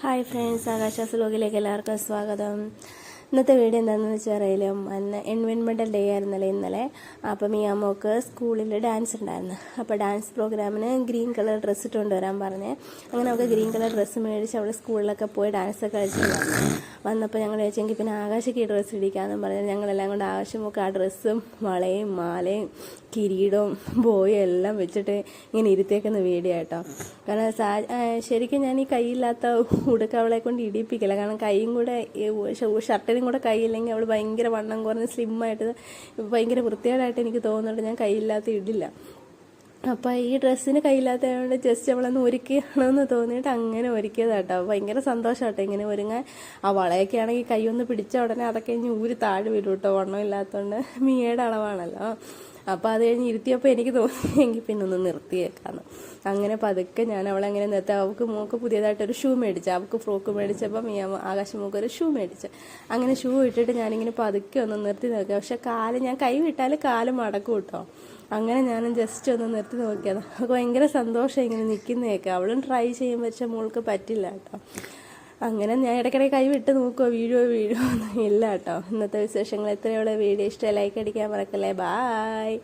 Hi friends, ആകാശാസ് വ്ലോഗിലേക്ക് എല്ലാവർക്കും സ്വാഗതം. ഇന്നത്തെ വീഡിയോ എന്താണെന്ന് വെച്ചാൽ എൻവയോൺമെൻറ്റൽ ഡേ ആയിരുന്നല്ലേ ഇന്നലെ. അപ്പം ഈ അമ്മക്ക് സ്കൂളിൽ ഡാൻസ് ഉണ്ടായിരുന്നു. അപ്പോൾ ഡാൻസ് പ്രോഗ്രാമിന് ഗ്രീൻ കളർ ഡ്രസ്സ് ഇട്ടുകൊണ്ട് വരാൻ പറഞ്ഞ് അങ്ങനെ അവൾക്ക് ഗ്രീൻ കളർ ഡ്രസ്സ് മേടിച്ച് അവൾ സ്കൂളിലൊക്കെ പോയി ഡാൻസൊക്കെ കളിച്ചിട്ടുണ്ടായിരുന്നു. വന്നപ്പോൾ ഞങ്ങൾ ചോദിച്ചെങ്കിൽ പിന്നെ ആകാശയ്ക്ക് ഈ ഡ്രസ്സ് ഇടിക്കാമെന്നും പറഞ്ഞ് ഞങ്ങളെല്ലാം കൊണ്ട് ആകാശമൊക്കെ ആ ഡ്രസ്സും വളയും മാലയും കിരീടവും ബോയും എല്ലാം വെച്ചിട്ട് ഇങ്ങനെ ഇരുത്തിയേക്കുന്ന വീഡിയോ കേട്ടോ. കാരണം ശരിക്കും ഞാൻ ഈ കൈയില്ലാത്ത ഉടുക്ക അവളെ കൊണ്ട് ഇടിപ്പിക്കില്ല. കാരണം കൈയും കൂടെ ഷർട്ടിനും കൂടെ കൈയില്ലെങ്കിൽ അവൾ ഭയങ്കര വണ്ണം കുറഞ്ഞ് സ്ലിമ്മായിട്ട് ഭയങ്കര വൃത്തികേടായിട്ട് എനിക്ക് തോന്നുന്നുണ്ട്. ഞാൻ കൈയില്ലാത്ത ഇടില്ല. അപ്പോൾ ഈ ഡ്രസ്സിന് കയ്യില്ലാത്തതുകൊണ്ട് ജസ്റ്റ് അവളൊന്ന് ഒരുക്കുകയാണെന്ന് തോന്നിയിട്ട് അങ്ങനെ ഒരുക്കിയതാട്ടോ. ഭയങ്കര സന്തോഷമാട്ടോ ഇങ്ങനെ ഒരുങ്ങാൻ. ആ വളയൊക്കെ ആണെങ്കിൽ കൈയൊന്ന് പിടിച്ച ഉടനെ അതൊക്കെ ഇനി ഊരി താഴെ വരും കേട്ടോ, വണ്ണം ഇല്ലാത്തതുകൊണ്ട്. മിയയുടെ അളവാണല്ലോ. അപ്പോൾ അത് കഴിഞ്ഞ് ഇരുത്തിയപ്പോൾ എനിക്ക് തോന്നിയെങ്കിൽ പിന്നെ ഒന്ന് നിർത്തിയേക്കാന്ന്. അങ്ങനെ പതുക്കെ ഞാൻ അവളെങ്ങനെ നിർത്താം. അവൾക്ക് മോക്ക് പുതിയതായിട്ടൊരു ഷൂ മേടിച്ചു. അവൾക്ക് ഫ്രോക്ക് മേടിച്ചപ്പോൾ ആകാശമോക്ക് ഒരു ഷൂ മേടിച്ചു. അങ്ങനെ ഷൂ ഇട്ടിട്ട് ഞാനിങ്ങനെ പതുക്കെ ഒന്ന് നിർത്തി നോക്കുക. പക്ഷെ ഞാൻ കൈ വിട്ടാൽ കാല് മടക്കും കേട്ടോ. അങ്ങനെ ഞാനും ജസ്റ്റ് ഒന്ന് നിർത്തി നോക്കിയത്. അവൾക്ക് ഭയങ്കര സന്തോഷം ഇങ്ങനെ നിൽക്കുന്നതൊക്കെ. അവളും ട്രൈ ചെയ്യുമ്പോൾ വെച്ചാൽ മോൾക്ക് പറ്റില്ല കേട്ടോ. അങ്ങനെ ഞാൻ ഇടയ്ക്കിടയ്ക്ക് കൈ വിട്ട് നോക്കുമോ വീഴുമോ ഇല്ല കേട്ടോ. ഇന്നത്തെ വിശേഷങ്ങൾ എത്രയുള്ള വീഡിയോ ഇഷ്ടമായി ലൈക്ക് അടിക്കാൻ മറക്കല്ലേ. ബായ്.